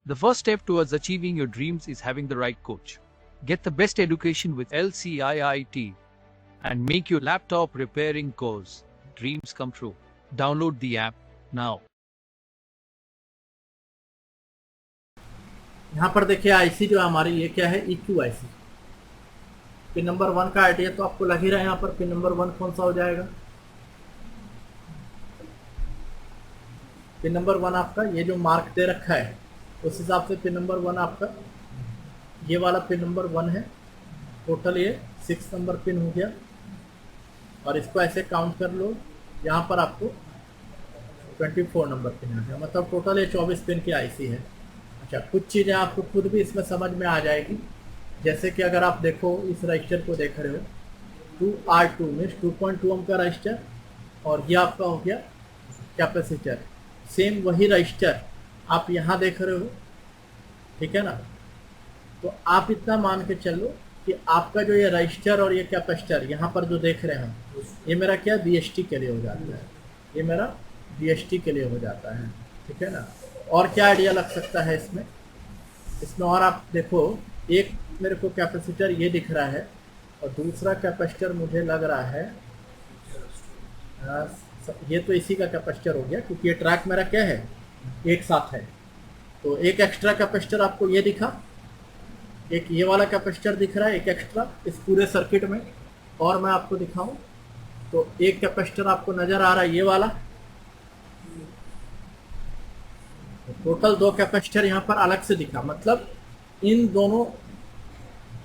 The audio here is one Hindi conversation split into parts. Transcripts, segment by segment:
The first step towards achieving your dreams is having the right coach. Get the best education with LCIIT and make your laptop repairing course dreams come true. Download the app now. यहाँ पर देखिए आईसी जो हमारी ये क्या है, EQ आईसी। पिन नंबर 1 का आइडिया तो आपको लग ही रहा है। यहाँ पर पिन नंबर 1 कौन सा हो जाएगा? पिन नंबर 1 आपका ये जो मार्क दे रखा है उस हिसाब से पिन नंबर 1 आपका ये वाला पिन नंबर 1 है। टोटल ये 6 नंबर पिन हो गया और इसको ऐसे काउंट कर लो। यहाँ पर आपको 24 नंबर पिन आ गया, मतलब टोटल ये 24 पिन की आईसी है। अच्छा, कुछ चीज़ें आपको खुद भी इसमें समझ में आ जाएगी, जैसे कि अगर आप देखो इस रजिस्टर को देख रहे हो 2R2 में 2.2 ओम का रजिस्टर और ये आपका हो गया कैपेसिटर। सेम वही रजिस्टर आप यहाँ देख रहे हो, ठीक है ना। तो आप इतना मान के चलो कि आपका जो ये रजिस्टर और ये कैपेसिटर यहाँ पर जो देख रहे हैं ये मेरा क्या BST के लिए हो जाता है, ये मेरा BST के लिए हो जाता है, ठीक है ना। और क्या आइडिया लग सकता है इसमें और आप देखो, एक मेरे को कैपेसिटर ये दिख रहा है और दूसरा कैपेसिटर मुझे लग रहा है ये तो इसी का कैपेसिटर हो गया, क्योंकि ये ट्रैक मेरा क्या है एक साथ है। तो एक एक्स्ट्रा कैपेसिटर आपको ये दिखा, एक ये वाला कैपेसिटर दिख रहा है, एक एक्स्ट्रा इस पूरे सर्किट में। और मैं आपको दिखाऊं तो एक कैपेसिटर आपको नजर आ रहा है ये वाला। टोटल 2 कैपेसिटर यहाँ पर अलग से दिखा, मतलब इन दोनों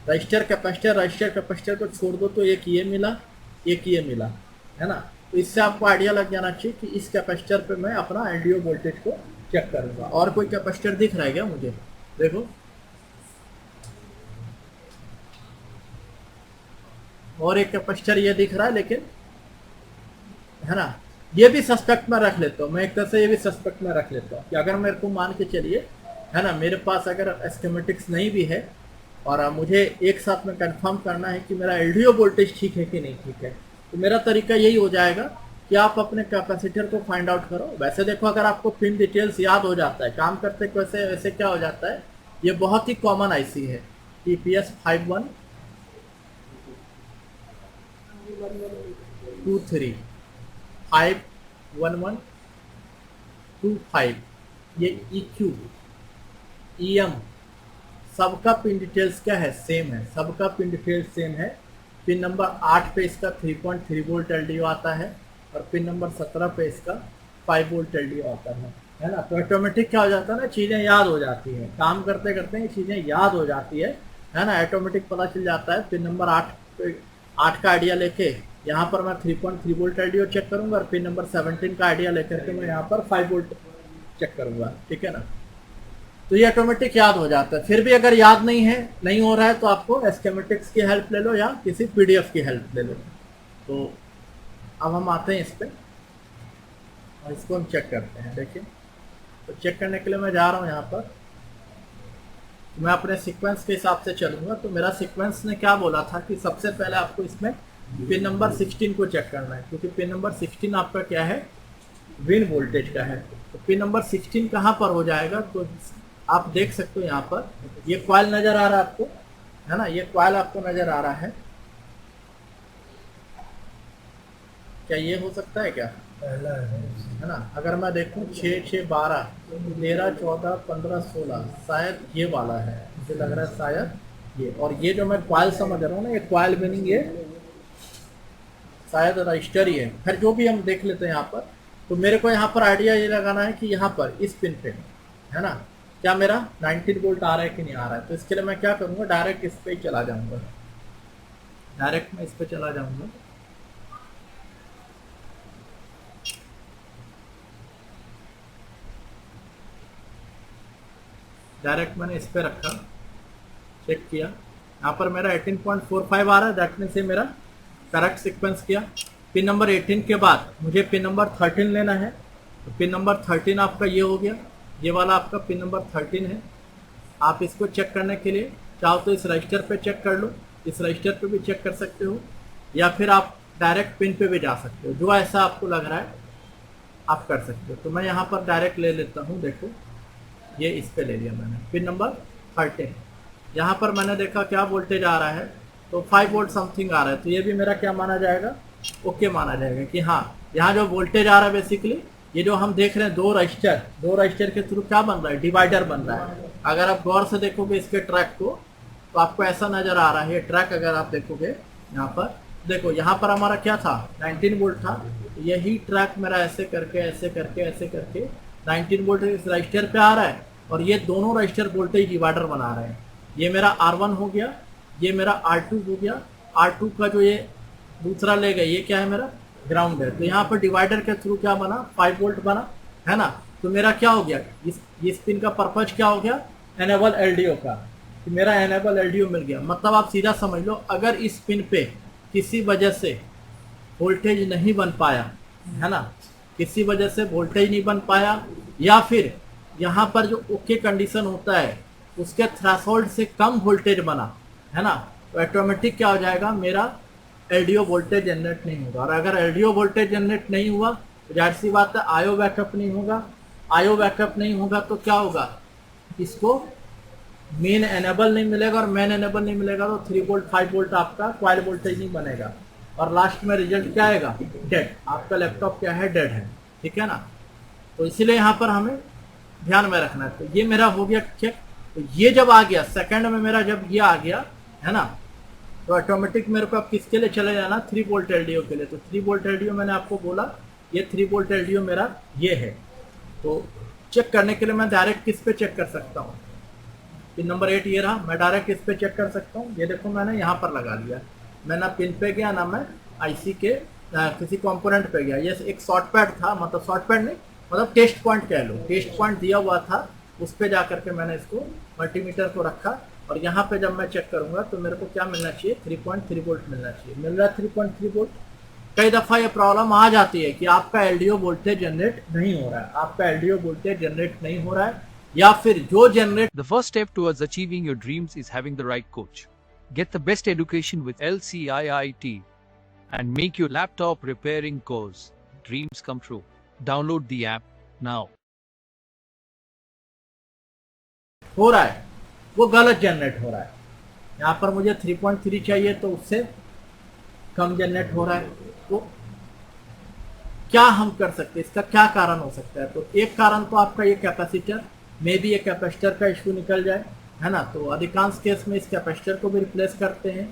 रजिस्टर कैपेसिटर को छोड़ दो तो एक ये मिला, एक ये मिला, है ना। तो इससे आपको आइडिया लग जाना चाहिए कि इस कैपेसिटर पे मैं अपना LDO वोल्टेज को चेक करूंगा। और कोई कैपेसिटर दिख रहा है क्या मुझे? देखो, और एक कैपेसिटर ये दिख रहा है, लेकिन है ना, ये भी सस्पेक्ट में रख लेता हूँ मैं, एक तरह से ये भी सस्पेक्ट में रख लेता हूँ कि अगर मेरे को मान के चलिए, है ना, मेरे पास अगर स्कीमेटिक्स नहीं भी है और मुझे एक साथ में कंफर्म करना है कि मेरा LDO वोल्टेज ठीक है कि नहीं ठीक है, तो मेरा तरीका यही हो जाएगा कि आप अपने कैपेसिटर को फाइंड आउट करो। वैसे देखो, अगर आपको पिन डिटेल्स याद हो जाता है काम करते वैसे वैसे क्या हो जाता है, ये बहुत ही कॉमन आईसी है TPS 5123 51125। ये EQ EM सबका पिन डिटेल्स क्या है, सेम है, सबका पिन डिटेल्स सेम है। पिन नंबर 8 पे इसका 3.3 वोल्ट LDO आता है और पिन नंबर 17 पे इसका 5 वोल्ट LDO आता है ना। तो ऑटोमेटिक क्या हो जाता है ना, चीज़ें याद हो जाती हैं, काम करते करते ये चीज़ें याद हो जाती है ना। ऑटोमेटिक पता चल जाता है। पिन नंबर 8 का आइडिया लेके यहाँ पर मैं 3.3 वोल्ट LDO चेक करूंगा और पिन नंबर 17 का आइडिया लेकर के मैं यहाँ पर 5 वोल्ट चेक करूंगा, ठीक है ना। तो ये ऑटोमेटिक याद हो जाता है। फिर भी अगर याद नहीं हो रहा है तो आपको स्कीमेटिक्स की हेल्प ले लो या किसी PDF की हेल्प ले लो। तो अब हम आते हैं इस पर और इसको हम चेक करते हैं। देखिए, तो चेक करने के लिए मैं जा रहा हूँ यहाँ पर, मैं अपने सीक्वेंस के हिसाब से चलूंगा। तो मेरा सीक्वेंस ने क्या बोला था कि सबसे पहले आपको इसमें पिन नंबर 16 को चेक करना है, क्योंकि पिन नंबर 16 आपका क्या है, विन वोल्टेज का है। तो पिन नंबर 16 कहाँ पर हो जाएगा, तो आप देख सकते हो यहाँ पर ये कॉइल नजर आ रहा है आपको, है ना, ये कॉइल आपको नजर आ रहा है। क्या ये हो सकता है क्या, है ना। अगर मैं देखूं 6 6 12 13 14 15 16, शायद ये वाला है, मुझे लग रहा है शायद ये। और ये जो मैं कॉइल समझ रहा हूँ ना, ये कॉइल मीनिंग ये शायद रजिस्टर ही है। फिर जो भी हम देख लेते हैं यहाँ पर। तो मेरे को यहाँ पर आइडिया ये लगाना है कि यहाँ पर इस पिन पे, है ना, क्या मेरा 19 वोल्ट आ रहा है कि नहीं आ रहा है। तो इसके लिए मैं क्या करूँगा, डायरेक्ट इस पे ही चला जाऊँगा, डायरेक्ट मैं इस पे चला जाऊँगा। डायरेक्ट मैंने इस पे रखा, चेक किया, यहाँ पर मेरा 18.45 आ रहा है, दैट मीन्स से मेरा करेक्ट सीक्वेंस किया। पिन नंबर 18 के बाद मुझे पिन नंबर 13 लेना है। तो पिन नंबर 13 आपका ये हो गया, ये वाला आपका पिन नंबर 13 है। आप इसको चेक करने के लिए चाहो तो इस रजिस्टर पे चेक कर लो, इस रजिस्टर पे भी चेक कर सकते हो, या फिर आप डायरेक्ट पिन पे भी जा सकते हो, जो ऐसा आपको लग रहा है आप कर सकते हो। तो मैं यहाँ पर डायरेक्ट ले लेता हूँ। देखो ये इस पे ले लिया मैंने। पिन नंबर 13, यहाँ पर मैंने देखा क्या वोल्टेज आ रहा है, तो 5 वोल्ट समथिंग आ रहा है, तो ये भी मेरा क्या माना जाएगा, ओके माना जाएगा कि हाँ यहाँ जो वोल्टेज आ रहा है बेसिकली ये जो हम देख रहे हैं दो रजिस्टर के थ्रू क्या बन रहा है, डिवाइडर बन रहा है। अगर आप गौर से देखोगे इसके ट्रैक को तो आपको ऐसा नजर आ रहा है, ये ट्रैक अगर आप देखोगे यहाँ पर देखो, यहाँ पर हमारा क्या था 19 वोल्ट था, यही ट्रैक मेरा ऐसे करके 19 वोल्ट इस रजिस्टर पे आ रहा है और ये दोनों रजिस्टर वोल्टेज डिवाइडर बना रहे हैं। ये मेरा R1 हो गया, ये मेरा R2 हो गया, R2 का जो ये दूसरा ले गए ये क्या है मेरा ग्राउंड है। तो यहाँ पर डिवाइडर के थ्रू क्या बना 5 वोल्ट बना है ना। तो मेरा क्या हो गया, इस पिन का पर्पज क्या हो गया, एनेबल एलडीओ का, कि मेरा एनेबल एलडीओ मिल गया। मतलब आप सीधा समझ लो अगर इस पिन पे किसी वजह से वोल्टेज नहीं बन पाया है ना, किसी वजह से वोल्टेज नहीं बन पाया या फिर यहाँ पर जो ओके कंडीशन होता है उसके थ्रेशोल्ड से कम वोल्टेज बना है ना, तो ऑटोमेटिक क्या हो जाएगा, मेरा एलडीओ वोल्टेज जनरेट नहीं होगा। और अगर एलडीओ वोल्टेज जनरेट नहीं हुआ तो जाहिर सी बात है आईओ बैकअप नहीं होगा, आईओ बैकअप नहीं होगा तो क्या होगा, इसको मेन एनेबल नहीं मिलेगा, और मेन एनेबल नहीं मिलेगा तो 3 वोल्ट 5 वोल्ट आपका क्वाइल वोल्टेज नहीं बनेगा, और लास्ट में रिजल्ट क्या आएगा, डेड। आपका लैपटॉप क्या है, डेड है, ठीक है ना। तो इसीलिए यहाँ पर हमें ध्यान में रखना है। तो ये मेरा हो गया चेक। तो ये जब आ गया सेकंड में मेरा, जब ये आ गया है ना, तो ऑटोमेटिक मेरे को अब किसके लिए चले जाना, 3 वोल्ट एलडीओ के लिए। तो 3 वोल्ट एलडीओ मैंने आपको बोला, ये 3 वोल्ट एलडीओ मेरा ये है। तो चेक करने के लिए मैं डायरेक्ट किस पे चेक कर सकता हूँ, पिन नंबर 8 ये रहा, मैं डायरेक्ट किस पे चेक कर सकता हूँ, ये देखो मैंने यहाँ पर लगा लिया। मैं ना पिन पे गया ना मैं आईसी के किसी कंपोनेंट पे गया। ये एक शॉर्ट पैड था, मतलब शॉर्ट पैड नहीं, मतलब टेस्ट पॉइंट कह लो, टेस्ट पॉइंट दिया हुआ था, उस पे जा करके मैंने इसको मल्टीमीटर को रखा, और यहाँ पे जब मैं चेक करूंगा तो मेरे को क्या मिलना चाहिए, 3.3 वोल्ट मिलना चाहिए। मिल रहा है 3.3 वोल्ट। कई दफ़ा ये प्रॉब्लम आ जाती है कि आपका एलडीओ वोल्टेज जनरेट नहीं हो रहा है, आपका एलडीओ वोल्टेज जनरेट नहीं हो रहा है, या फिर जो generate. The first step towards achieving your dreams is having the right coach. Get the best education with LCIIT and make your laptop repairing course dreams come true. Download the app now. हो रहा है वो गलत जनरेट हो रहा है। यहाँ पर मुझे 3.3 चाहिए तो उससे कम जनरेट हो रहा है। तो क्या हम कर सकते हैं, इसका क्या कारण हो सकता है। तो एक कारण तो आपका ये कैपेसिटर, मे भी ये कैपेसिटर का इशू निकल जाए है ना, तो अधिकांश केस में इस कैपेसिटर को भी रिप्लेस करते हैं।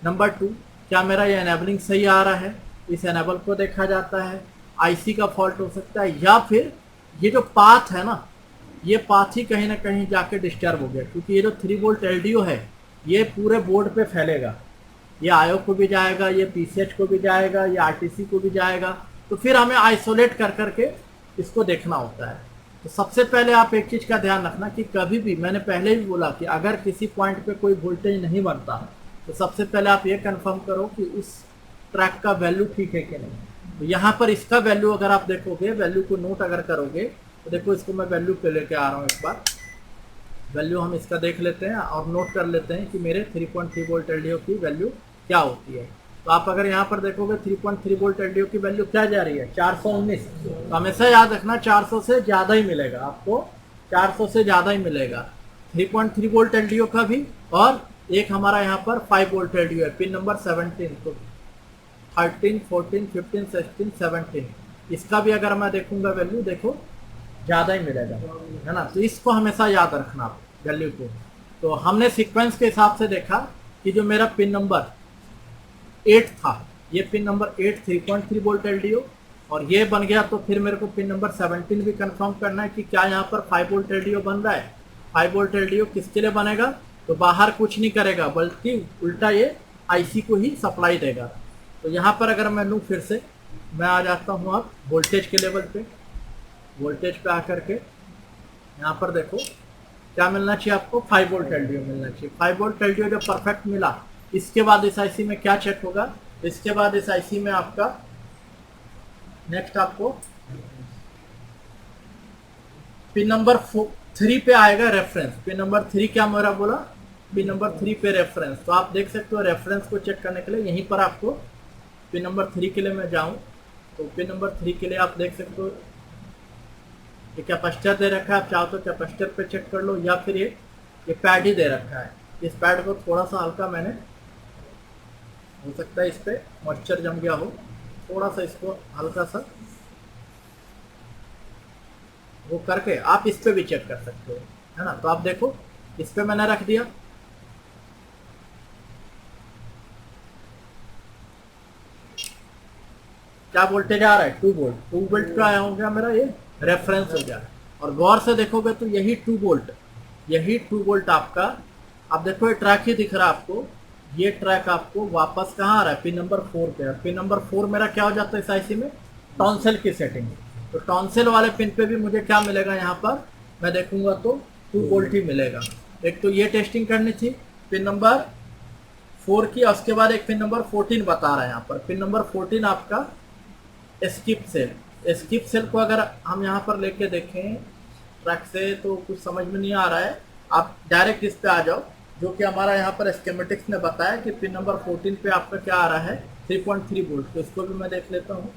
नंबर 2, क्या मेरा ये एनेबलिंग सही आ रहा है, इस एनेबल को देखा जाता है। आईसी का फॉल्ट हो सकता है, या फिर ये जो पाथ है ना, ये पाथ ही कहीं ना कहीं जाके डिस्टर्ब हो गया, क्योंकि ये जो 3 वोल्ट एलडीओ है ये पूरे बोर्ड पे फैलेगा, ये आईओ को भी जाएगा, ये पीसीएच को भी जाएगा, ये आरटीसी को भी जाएगा। तो फिर हमें आइसोलेट कर करके इसको देखना होता है। तो सबसे पहले आप एक चीज़ का ध्यान रखना कि कभी भी, मैंने पहले भी बोला कि अगर किसी पॉइंट पे कोई वोल्टेज नहीं बनता तो सबसे पहले आप ये कंफर्म करो कि उस ट्रैक का वैल्यू ठीक है कि नहीं। तो यहाँ पर इसका वैल्यू अगर आप देखोगे, वैल्यू को नोट अगर करोगे तो देखो, इसको मैं वैल्यू पे लेके आ रहा हूँ। एक बार वैल्यू हम इसका देख लेते हैं और नोट कर लेते हैं कि मेरे 3.3 वोल्ट एलडीओ की वैल्यू क्या होती है। तो आप अगर यहाँ पर देखोगे 3.3 वोल्ट एलडीओ की वैल्यू क्या जा रही है, 419। तो हमेशा याद रखना 400 से ज़्यादा ही मिलेगा आपको, 400 से ज़्यादा ही मिलेगा 3.3 वोल्ट एलडीओ का भी। और एक हमारा यहाँ पर 5 वोल्ट एलडीओ है, पिन नंबर 17। तो 13, 14, 15, 16, 17 इसका भी अगर मैं देखूंगा वैल्यू, देखो ज़्यादा ही मिलेगा है ना। तो इसको हमेशा याद रखना वैल्यू को। तो हमने सीक्वेंस के हिसाब से देखा कि जो मेरा पिन नंबर 8 था, ये पिन नंबर 8 3.3 वोल्ट एलडीओ, और ये बन गया। तो फिर मेरे को पिन नंबर 17 भी कंफर्म करना है कि क्या यहाँ पर 5 वोल्ट एलडीओ बन रहा है। 5 वोल्ट एलडीओ किसके लिए बनेगा, तो बाहर कुछ नहीं करेगा बल्कि उल्टा ये आईसी को ही सप्लाई देगा। तो यहाँ पर अगर मैं लूँ, फिर से मैं आ जाता हूँ अब वोल्टेज के लेवल पे, वोल्टेज पे आकर के यहाँ पर देखो क्या मिलना चाहिए आपको, 5 वोल्ट एलडीओ मिलना चाहिए। 5 वोल्ट एलडीओ जब परफेक्ट मिला, इसके बाद इस आईसी में क्या चेक होगा, इसके बाद इस आईसी में आपका नेक्स्ट आपको पिन नंबर 3 पे आएगा रेफरेंस। पिन नंबर 3 क्या मेरा बोला, पिन नंबर 3 पे रेफरेंस। तो आप देख सकते हो रेफरेंस को चेक करने के लिए यहीं पर आपको पिन नंबर 3 के लिए मैं जाऊं, तो पिन नंबर 3 के लिए आप देख सकते हो ये कैपेसिटर दे रखा है, आप चाहो तो कैपेसिटर पे चेक कर लो, या फिर ये पैड ही दे रखा है। इस पैड को थोड़ा सा हल्का मैंने, हो सकता है इस पे मॉइस्चर जम गया हो, थोड़ा सा इसको हल्का सा वो करके आप इस पे भी चेक कर सकते हो, है ना। तो आप देखो इस पे मैंने रख दिया, क्या वोल्टेज आ रहा है 2 वोल्ट। 2 वोल्ट का आया हो गया मेरा, ये रेफरेंस हो गया। और गौर से देखोगे तो यही 2 वोल्ट, यही 2 वोल्ट आपका, आप देखो ये ट्रैक ही दिख रहा है आपको, ये ट्रैक आपको वापस कहाँ आ रहा है, पिन नंबर 4 पे। पिन नंबर 4 मेरा क्या हो जाता है इस आईसी में, टॉन्सिल की सेटिंग। तो टॉन्सिल वाले पिन पे भी मुझे क्या मिलेगा, यहाँ पर मैं देखूंगा तो 2 वोल्ट ही मिलेगा। एक तो ये टेस्टिंग करनी थी पिन नंबर 4 की, और उसके बाद एक पिन नंबर 14 बता रहा है यहाँ पर। पिन नंबर 14 आपका स्किप सेल। स्किप सेल को अगर हम यहाँ पर लेके देखें ट्रैक से तो कुछ समझ में नहीं आ रहा है, आप डायरेक्ट इस पे आ जाओ, जो कि हमारा यहाँ पर स्कीमेटिक्स ने बताया कि पिन नंबर 14 पे आपका क्या आ रहा है 3.3 वोल्ट। तो इसको भी मैं देख लेता हूँ,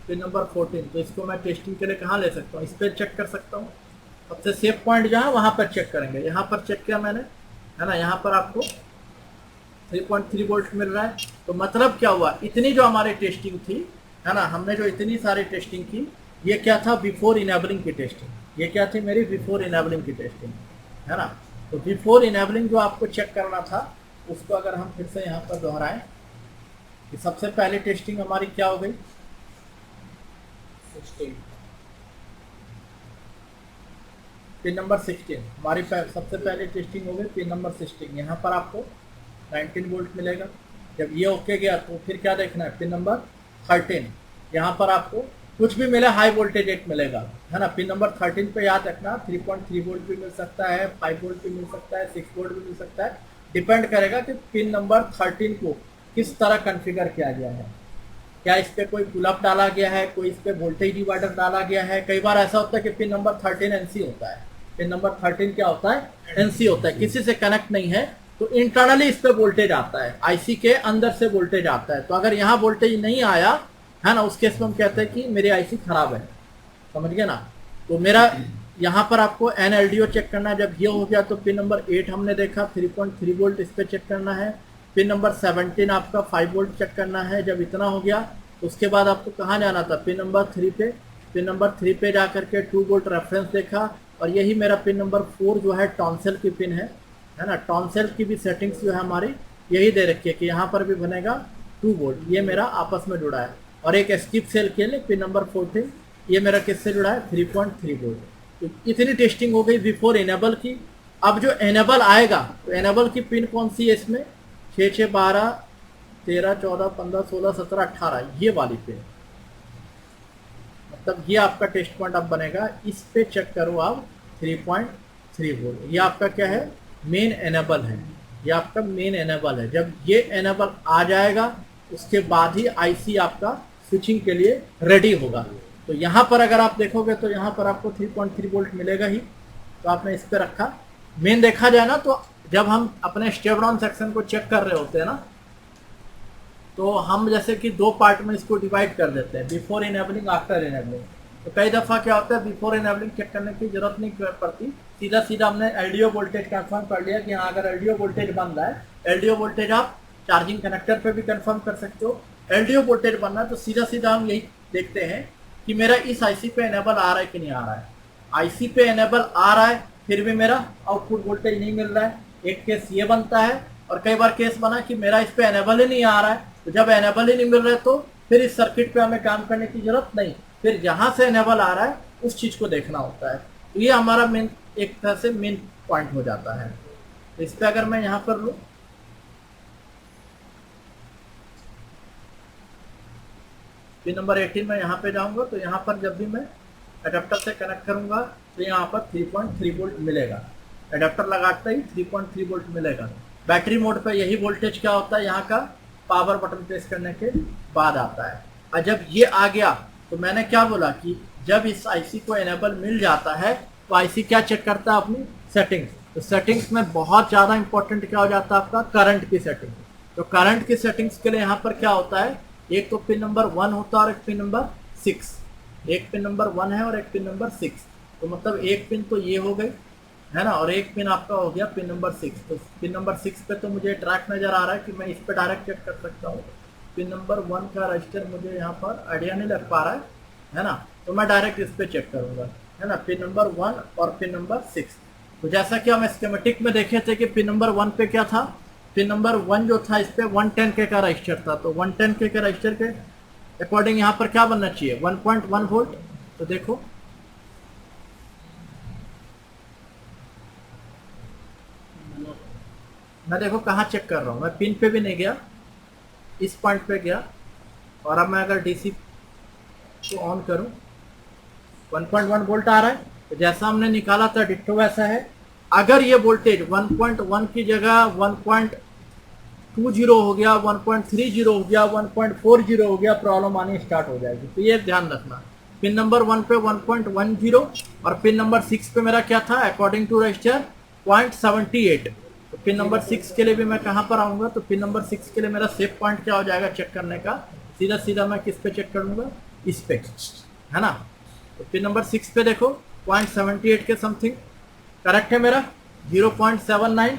पिन नंबर 14। तो इसको मैं टेस्टिंग के लिए कहाँ ले सकता हूँ, इस पर चेक कर सकता हूँ। सबसे सेफ पॉइंट जहाँ वहाँ पर चेक करेंगे। यहाँ पर चेक किया मैंने, है ना, यहाँ पर आपको 3.3 वोल्ट मिल रहा है। तो मतलब क्या हुआ, इतनी जो हमारी टेस्टिंग थी, है ना, हमने जो इतनी सारी टेस्टिंग की, ये क्या था, बिफोर इनेबलिंग की टेस्टिंग। ये क्या थी मेरी, बिफोर इनेबलिंग की टेस्टिंग, है ना। तो बिफोर इनेबलिंग जो आपको चेक करना था, उसको अगर हम फिर से यहाँ पर दोहराएं कि सबसे पहली टेस्टिंग हमारी क्या हो गई 16, पिन नंबर 16 हमारी सबसे पहले टेस्टिंग हो गई पिन नंबर 16। यहाँ पर आपको 19 वोल्ट मिलेगा। जब ये ओके गया तो फिर क्या देखना है, पिन नंबर 13। यहाँ पर आपको कुछ भी मिले हाई वोल्टेज एक मिलेगा, है ना। पिन नंबर 13 पे याद रखना 3.3 वोल्ट भी मिल सकता है, 5 वोल्ट भी मिल सकता है, 6 वोल्ट भी मिल सकता है। डिपेंड करेगा कि पिन नंबर 13 को किस तरह कॉन्फ़िगर किया गया है। क्या इस पे कोई पुल अप डाला गया है, कोई इस पे वोल्टेज डिवाइडर डाला गया है। कई बार ऐसा होता है कि पिन नंबर 13 एनसी होता है, पिन नंबर 13 क्या होता है, एनसी होता है, किसी से कनेक्ट नहीं है, तो इंटरनली इस पे वोल्टेज आता है, आईसी के अंदर से वोल्टेज आता है। तो अगर यहाँ वोल्टेज नहीं आया, है ना, उस केस में हम कहते हैं कि मेरी आईसी खराब है, समझ गए ना। तो मेरा यहाँ पर आपको एनएलडीओ चेक करना है। जब ये हो गया तो पिन नंबर 8 हमने देखा 3.3 वोल्ट, इस पे चेक करना है। पिन नंबर 17 आपका 5 वोल्ट चेक करना है। जब इतना हो गया उसके बाद आपको कहाँ जाना था, पिन नंबर 3 पे। पिन नंबर 3 पे जा करके 2 वोल्ट रेफरेंस देखा, और यही मेरा पिन नंबर 4 जो है टॉन्सिल की पिन है ना। टॉन्सिल की भी सेटिंग्स जो है हमारी यही दे रखी है कि यहाँ पर भी बनेगा 2 वोल्ट, ये मेरा आपस में जुड़ा है। और एक स्किप सेल के लिए पिन नंबर 14, ये मेरा किससे जुड़ा है 3.3 वोल्ट। तो इतनी टेस्टिंग हो गई बिफोर एनेबल की। अब जो एनेबल आएगा तो एनेबल की पिन कौन सी है इसमें, 6, 6, 12, 13, 14, 15, 16, 17, 18, ये वाली पिन। मतलब ये आपका टेस्ट पॉइंट अब बनेगा, इस पे चेक करो आप 3.3 वोल्ट। ये आपका क्या है, मेन एनेबल है, ये आपका मेन एनेबल है। जब ये एनेबल आ जाएगा उसके बाद ही आईसी आपका स्विचिंग के लिए रेडी होगा। तो यहाँ पर अगर आप देखोगे तो यहाँ पर आपको 3.3 वोल्ट मिलेगा ही। तो आपने इस पे रखा। मेन देखा जाए ना तो जब हम अपने स्टेप डाउन सेक्शन को चेक कर रहे होते हैं ना, तो हम जैसे कि 2 पार्ट में इसको डिवाइड कर देते हैं, बिफोर इनेबलिंग, आफ्टर इनेबलिंग। तो कई दफ़ा क्या होता है, बिफोर इनेबलिंग चेक करने की जरूरत नहीं पड़ती, सीधा सीधा हमने एलडीओ वोल्टेज कंफर्म कर लिया कि हाँ अगर एलडीओ वोल्टेज बन रहा है, एलडीओ वोल्टेज आप चार्जिंग कनेक्टर पे भी कंफर्म कर सकते हो। एलडीओ वोल्टेज बनना है तो सीधा सीधा हम यही देखते हैं कि मेरा इस आईसी पे एनेबल आ रहा है कि नहीं आ रहा है। आईसी पे एनेबल आ रहा है फिर भी मेरा आउटपुट वोल्टेज नहीं मिल रहा है, एक केस ये बनता है। और कई बार केस बना कि मेरा इस पे एनेबल ही नहीं आ रहा है। तो जब एनेबल ही नहीं मिल रहा है तो फिर इस सर्किट पे हमें काम करने की जरूरत नहीं, फिर जहां से एनेबल आ रहा है उस चीज को देखना होता है। तो ये हमारा मेन, एक तरह से मेन पॉइंट हो जाता है। तो इस पे अगर मैं यहाँ पर लूँ, पिन नंबर 18 में यहाँ पे जाऊंगा तो यहाँ पर जब भी मैं एडाप्टर से कनेक्ट करूंगा तो यहाँ पर 3.3 वोल्ट मिलेगा। एडाप्टर लगाते ही 3.3 वोल्ट मिलेगा। बैटरी मोड पे यही वोल्टेज क्या होता है, यहाँ का पावर बटन प्रेस करने के बाद आता है। और जब ये आ गया तो मैंने क्या बोला कि जब इस आईसी को एनेबल मिल जाता है तो आईसी क्या चेक करता है, अपनी सेटिंग्स। तो सेटिंग्स में बहुत ज़्यादा इंपॉर्टेंट क्या हो जाता है, आपका करंट की सेटिंग। तो करंट की सेटिंग्स के लिए यहाँ पर क्या होता है, एक तो पिन नंबर 1 होता है और एक पिन नंबर 6। एक पिन नंबर 1 है और एक पिन नंबर 6। तो मतलब एक पिन तो ये हो गई है ना, और एक पिन आपका हो गया पिन नंबर 6। तो पिन नंबर 6 पे तो मुझे ट्रैक नज़र आ रहा है कि मैं इस पे डायरेक्ट चेक कर सकता हूँ। पिन नंबर 1 का रजिस्टर मुझे यहाँ पर आइडिया नहीं लग पा रहा है ना, तो मैं डायरेक्ट इस पे चेक करूँगा, है ना, पिन नंबर 1 और पिन नंबर 6। तो जैसा कि हम स्कीमेटिक में देखे थे कि पिन नंबर 1 पे क्या था, पिन नंबर 1 जो था इस पे 110K का रजिस्टर था। तो 110K के रजिस्टर के अकॉर्डिंग यहाँ पर क्या बनना चाहिए, 1.1 वोल्ट। तो देखो मैं देखो कहाँ चेक कर रहा हूँ, मैं पिन पे भी नहीं गया, इस पॉइंट पे गया, और अब मैं अगर डीसी को ऑन करूँ 1.1 वोल्ट आ रहा है। तो जैसा हमने निकाला था डिट्टो वैसा है। अगर ये वोल्टेज 1.1 की जगह 1.20 हो गया, 1.30 हो गया, 1.40 हो गया, प्रॉब्लम आनी स्टार्ट हो जाएगी। तो ये ध्यान रखना, पिन नंबर 1 पे 1.10 और पिन नंबर 6 पे मेरा क्या था अकॉर्डिंग टू रजिस्टर 0.78। तो पिन नंबर 6 के लिए भी मैं कहाँ पर आऊँगा, तो पिन नंबर 6 के लिए मेरा सेफ पॉइंट क्या हो जाएगा चेक करने का, सीधा सीधा मैं किस पे चेक करूँगा, इस पे, है ना। तो पिन नंबर 6 पे देखो 0.78 के समथिंग करेक्ट है मेरा, 0.79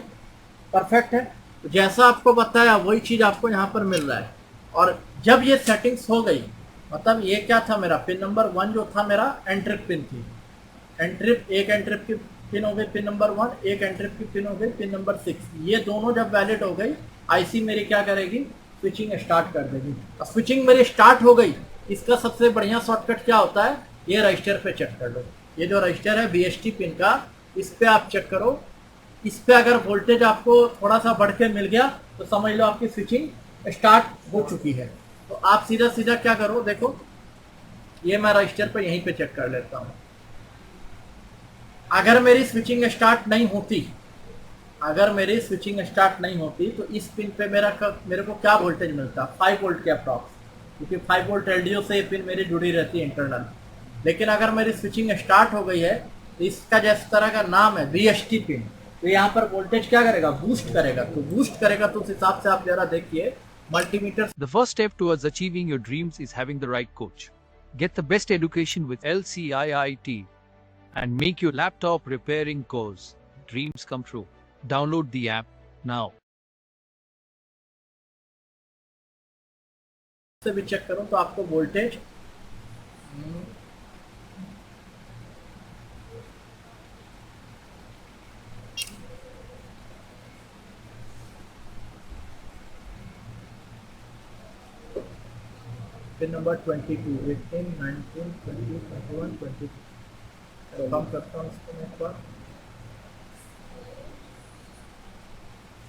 परफेक्ट है। तो जैसा आपको बताया वही चीज़ आपको यहाँ पर मिल रहा है। और जब ये सेटिंग्स हो गई, मतलब ये क्या था मेरा पिन नंबर 1 जो था मेरा एंट्रिप पिन थी, एंट्रिप एक एंट्रिप की पिन हो गई पिन नंबर 1, एक एंट्रिप की पिन हो गई पिन नंबर 6। ये दोनों जब वैलिड हो गई, आईसी मेरी क्या करेगी, स्विचिंग स्टार्ट कर देगी। और स्विचिंग मेरी स्टार्ट हो गई, इसका सबसे बढ़िया शॉर्टकट क्या होता है, ये रजिस्टर पे चेक कर लो। ये जो रजिस्टर है बीएसटी पिन का, इस पे आप चेक करो। इस पे अगर वोल्टेज आपको थोड़ा सा बढ़ के मिल गया तो समझ लो आपकी स्विचिंग स्टार्ट हो चुकी है। तो आप सीधा सीधा क्या करो, देखो ये मैं रजिस्टर पे यहीं पे चेक कर लेता हूँ। अगर मेरी स्विचिंग स्टार्ट नहीं होती, अगर मेरी स्विचिंग स्टार्ट नहीं होती तो इस पिन पे मेरे को क्या वोल्टेज मिलता, 5 वोल्ट के अप्रॉक्स, क्योंकि 5 वोल्ट एलडीओ से ये पिन मेरी जुड़ी रहती है इंटरनल। लेकिन अगर मेरी स्विचिंग स्टार्ट हो गई है तो इसका जिस तरह का नाम है बीएसटी पिन, तो यहाँ पर वोल्टेज क्या करेगा, बूस्ट करेगा। तो बूस्ट करेगा तो उस हिसाब से आप जरा देखिए multimeter. The first step towards achieving your dreams is having the right coach. Get the best education with LCIIT and make your laptop repairing course dreams come true. Download the app now. से भी चेक करूं तो आपको वोल्टेज पिन नंबर 22, 18, 19, 20, 21, 22 कम करता हूँ इसको मैं एक बार।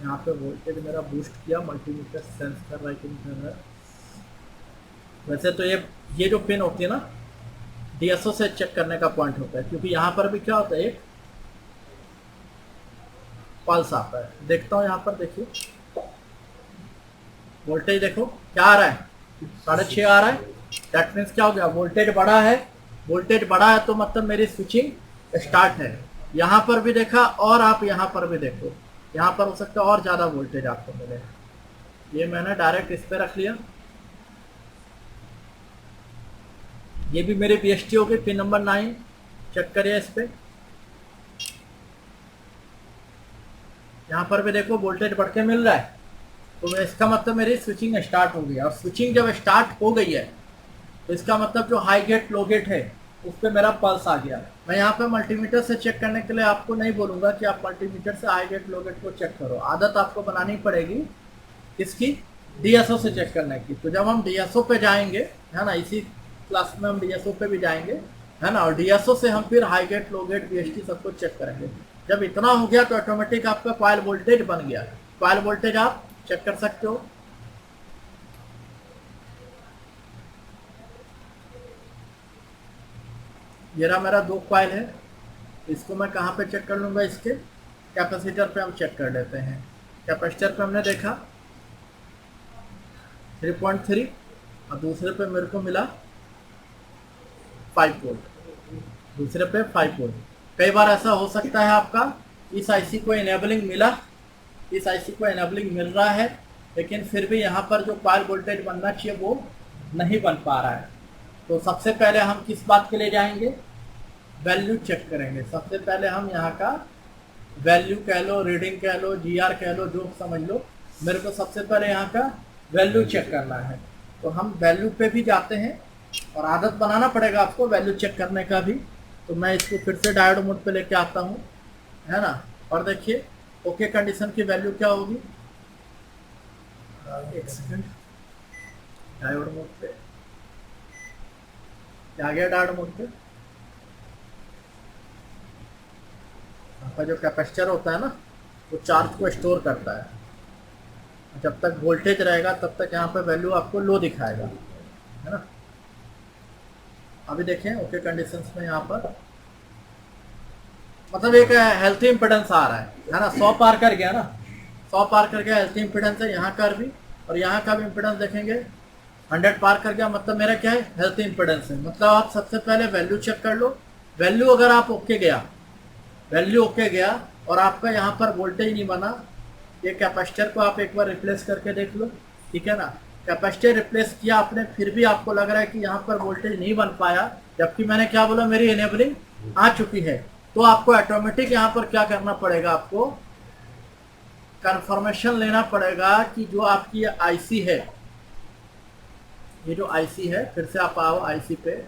यहाँ पे वोल्टेज मेरा बूस्ट किया, मल्टीमीटर सेंस कर रहा है कि नहीं कर रहा है। वैसे तो ये जो पिन होती है ना, डीएसओ से चेक करने का पॉइंट होता है, क्योंकि यहाँ पर भी क्या होता है, एक पल्स आता है। देखता हूँ यहाँ पर, देखिए वोल्टेज देखो क्या आ रहा है, 6.5 आ रहा है। दैट मीन्स क्या हो गया, वोल्टेज बढ़ा है। वोल्टेज बढ़ा है तो मतलब मेरी स्विचिंग स्टार्ट है। यहाँ पर भी देखा और आप यहाँ पर भी देखो, यहाँ पर हो सकता है और ज़्यादा वोल्टेज आपको मिले। ये मैंने डायरेक्ट इस पे रख लिया। ये भी मेरी बीएसटी हो गई, पिन नंबर 9 चेक करिए इस पे। यहाँ पर भी देखो वोल्टेज बढ़ के मिल रहा है, तो इसका मतलब मेरी स्विचिंग स्टार्ट हो गई। और स्विचिंग जब स्टार्ट हो गई है तो इसका मतलब जो हाई गेट लो गेट है उस पर मेरा पल्स आ गया। मैं यहाँ पे मल्टीमीटर से चेक करने के लिए आपको नहीं बोलूँगा कि आप मल्टीमीटर से हाई गेट लो गेट को चेक करो, आदत आपको बनानी पड़ेगी इसकी डीएसओ से चेक करने की। तो जब हम डीएसओ पे जाएंगे, है ना, इसी क्लास में हम डीएसओ पे भी जाएंगे, है ना, और डीएसओ से हम फिर high get low gate BST सबको चेक करेंगे। जब इतना हो गया तो ऑटोमेटिक आपका कॉइल वोल्टेज बन गया। कॉइल वोल्टेज आप चेक कर सकते हो। ये रहा मेरा 2 कॉइल है, इसको मैं कहाँ पे चेक कर लूँगा, इसके कैपेसिटर पे हम चेक कर लेते हैं। कैपेसिटर पे हमने देखा 3.3 और दूसरे पे मेरे को मिला 5 वोल्ट, दूसरे पे 5 वोल्ट। कई बार ऐसा हो सकता है आपका इस आईसी को इनेबलिंग मिला, इस आईसी को इनेबलिंग मिल रहा है, लेकिन फिर भी यहाँ पर जो कॉइल वोल्टेज बनना चाहिए वो नहीं बन पा रहा है। तो सबसे पहले हम किस बात के लिए जाएंगे, वैल्यू चेक करेंगे। सबसे पहले हम यहाँ का वैल्यू कह लो, रीडिंग कह लो, जीआर कह लो, जो समझ लो, मेरे को सबसे पहले यहाँ का वैल्यू चेक करना है। तो हम वैल्यू पे भी जाते हैं और आदत बनाना पड़ेगा आपको वैल्यू चेक करने का भी। तो मैं इसको फिर से डायोड मोड पे लेके आता हूँ, है ना। और देखिए ओके कंडीशन की वैल्यू क्या होगी, एक सेकंड, डायोड मोड पे आ गया। डायोड मोड पे आपका जो कैपेसिटर होता है ना, वो चार्ज को स्टोर करता है। जब तक वोल्टेज रहेगा तब तक यहाँ पे वैल्यू आपको लो दिखाएगा, है ना। अभी देखें ओके कंडीशंस में यहाँ पर मतलब एक हेल्थी इम्पिडेंस आ रहा है ना। 100 पार कर गया ना, 100 पार कर गया, हेल्थी इम्पिडेंस है यहाँ का भी, और यहाँ का भी इम्पिडेंस देखेंगे 100 पार कर गया, मतलब मेरा क्या है, हेल्थी इम्पिडेंस है। मतलब आप सबसे पहले वैल्यू चेक कर लो। वैल्यू अगर आप ओके गया, वैल्यू ओके गया और आपका यहाँ पर वोल्टेज नहीं बना, ये कैपेसिटर को आप एक बार रिप्लेस करके देख लो, ठीक है ना। कैपेसिटर रिप्लेस किया आपने, फिर भी आपको लग रहा है कि यहाँ पर वोल्टेज नहीं बन पाया, जबकि मैंने क्या बोला, मेरी इनेबलिंग आ चुकी है, तो आपको ऑटोमेटिक यहाँ पर क्या करना पड़ेगा, आपको कंफर्मेशन लेना पड़ेगा कि जो आपकी आईसी है, ये जो आईसी है, फिर से आप आओ आईसी पे,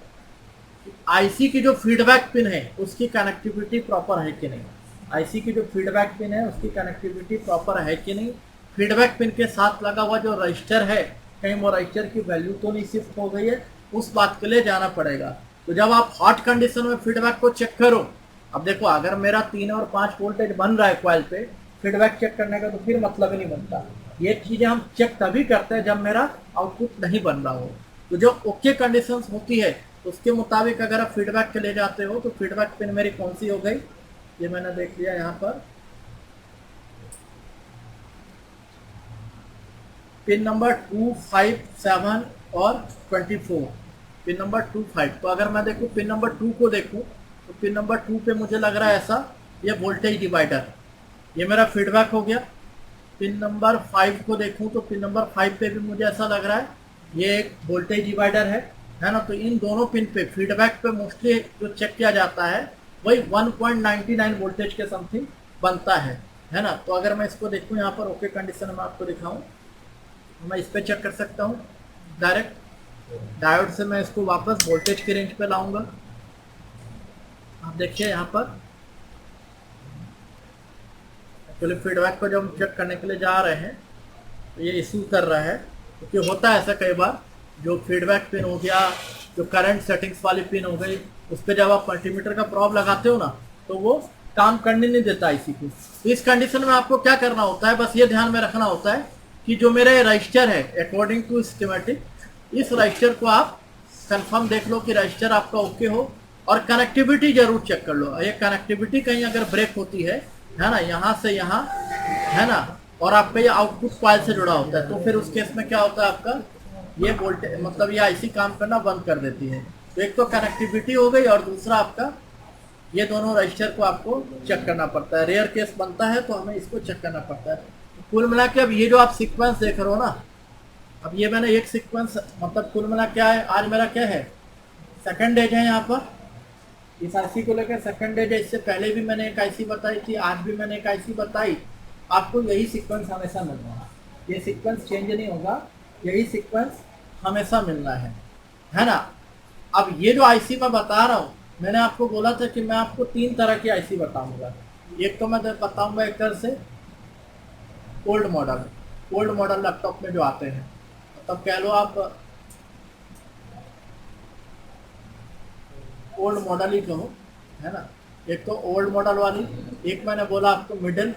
आईसी की जो फीडबैक पिन है उसकी कनेक्टिविटी प्रॉपर है कि नहीं। आईसी की जो फीडबैक पिन है उसकी कनेक्टिविटी प्रॉपर है कि नहीं। फीडबैक पिन के साथ लगा हुआ जो रजिस्टर है, कहीं वो रजिस्टर की वैल्यू तो नहीं शिफ्ट हो गई है, उस बात के लिए जाना पड़ेगा। तो जब आप हॉट कंडीशन में फीडबैक को चेक करो, अब देखो अगर मेरा 3 और 5 वोल्टेज बन रहा है कॉइल पे, फीडबैक चेक करने का तो फिर मतलब ही नहीं बनता। ये चीजें हम चेक तभी करते हैं जब मेरा आउटपुट नहीं बन रहा हो। तो जो ओके कंडीशन होती है उसके मुताबिक अगर आप फीडबैक के ले जाते हो, तो फीडबैक पिन मेरी कौन सी हो गई, ये मैंने देख लिया यहाँ पर, पिन नंबर 2, 5, 7 और 24, पिन नंबर 2, 5। तो अगर मैं देखूँ पिन नंबर 2 को देखूँ, तो पिन नंबर 2 पे मुझे लग रहा है ऐसा, ये वोल्टेज डिवाइडर, ये मेरा फीडबैक हो गया। पिन नंबर 5 को देखूँ तो पिन नंबर 5 पे भी मुझे ऐसा लग रहा है ये एक वोल्टेज डिवाइडर है ना। तो इन दोनों पिन पे फीडबैक पे मोस्टली जो चेक किया जाता है वही 1.99 वोल्टेज के समथिंग बनता है ना। तो अगर मैं इसको देखूँ यहाँ पर ओके कंडीशन में आपको दिखाऊँ, मैं इस पर चेक कर सकता हूँ डायरेक्ट डायोड से। मैं इसको वापस वोल्टेज की रेंज पे लाऊंगा। आप देखिए यहाँ पर एक्चुअली फीडबैक को जब हम चेक करने के लिए जा रहे हैं तो ये इशू कर रहा है, क्योंकि होता है ऐसा कई बार, जो फीडबैक पिन हो गया, जो करंट सेटिंग्स वाली पिन हो गई, उस पर जब आप मल्टीमीटर का प्रॉब लगाते हो ना, तो वो काम करने नहीं देता इसी को। तो इस कंडीशन में आपको क्या करना होता है, बस ये ध्यान में रखना होता है कि जो मेरे रजिस्टर है अकॉर्डिंग टू स्कीमेटिक, इस रजिस्टर को आप कंफर्म देख लो कि रजिस्टर आपका ओके हो, और कनेक्टिविटी जरूर चेक कर लो। ये कनेक्टिविटी कहीं अगर ब्रेक होती है ना, यहाँ से यहाँ, है ना, और आपका ये आउटपुट कॉइल से जुड़ा होता है, तो फिर उस केस में क्या होता है, आपका ये वोल्टेज मतलब ये आईसी काम करना बंद कर देती है। तो एक तो कनेक्टिविटी हो गई, और दूसरा आपका ये दोनों रजिस्टर को आपको चेक करना पड़ता है। रेयर केस बनता है तो हमें इसको चेक करना पड़ता है। तो कुल मिला के अब ये जो आप सीक्वेंस देख रहे हो ना, अब ये मैंने एक सीक्वेंस मतलब कुल मिला क्या है, आज मेरा क्या है, सेकंड डेज है यहाँ पर इस आईसी को लेकर, सेकंड डेज है। इससे पहले भी मैंने एक आईसी बताई थी, आज भी मैंने एक आईसी बताई। आपको यही सीक्वेंस हमेशा मिलना है, ये सीक्वेंस चेंज नहीं होगा, यही सीक्वेंस हमेशा मिलना है ना। अब ये जो आईसी मैं बता रहा हूँ, मैंने आपको बोला था कि मैं आपको 3 तरह की आईसी बताऊंगा। एक तो मैं बताऊंगा एक तरह से ओल्ड मॉडल लैपटॉप में जो आते हैं, मतलब कह लो आप ओल्ड मॉडल ही कहो, है ना। एक तो ओल्ड मॉडल वाली, एक मैंने बोला आपको मिडिल,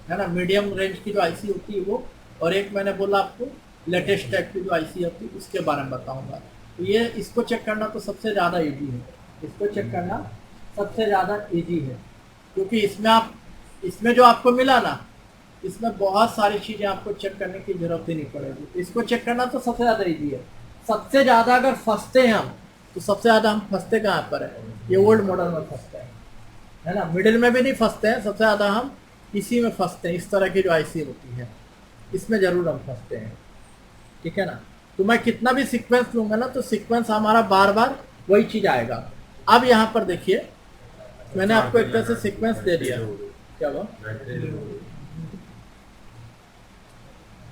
है ना, मीडियम रेंज की जो आईसी होती है वो, और एक मैंने बोला आपको लेटेस्ट टाइप की जो आईसी होती है उसके बारे में बताऊंगा। तो ये इसको चेक करना तो सबसे ज़्यादा ईजी है, इसको चेक करना सबसे ज़्यादा ईजी है, क्योंकि इसमें जो आपको मिला ना, इसमें बहुत सारी चीज़ें आपको चेक करने की जरूरत ही नहीं पड़ेगी। इसको चेक करना तो सबसे ज़्यादा ईजी है। सबसे ज़्यादा अगर फंसते हैं हम, तो सबसे ज़्यादा हम फंसते कहाँ पर है, ये ओल्ड मॉडल में फंसते हैं, है ना। मिडिल में भी नहीं फंसते हैं, सबसे ज़्यादा हम इसी में फंसते हैं। इस तरह की जो आईसी होती है इसमें ज़रूर हम फंसते हैं, ठीक है ना। तो मैं कितना भी सीक्वेंस लूंगा ना तो सीक्वेंस हमारा बार बार वही चीज आएगा। अब यहाँ पर देखिए मैंने आपको एक तरह से सीक्वेंस दे दिया। क्या हुआ?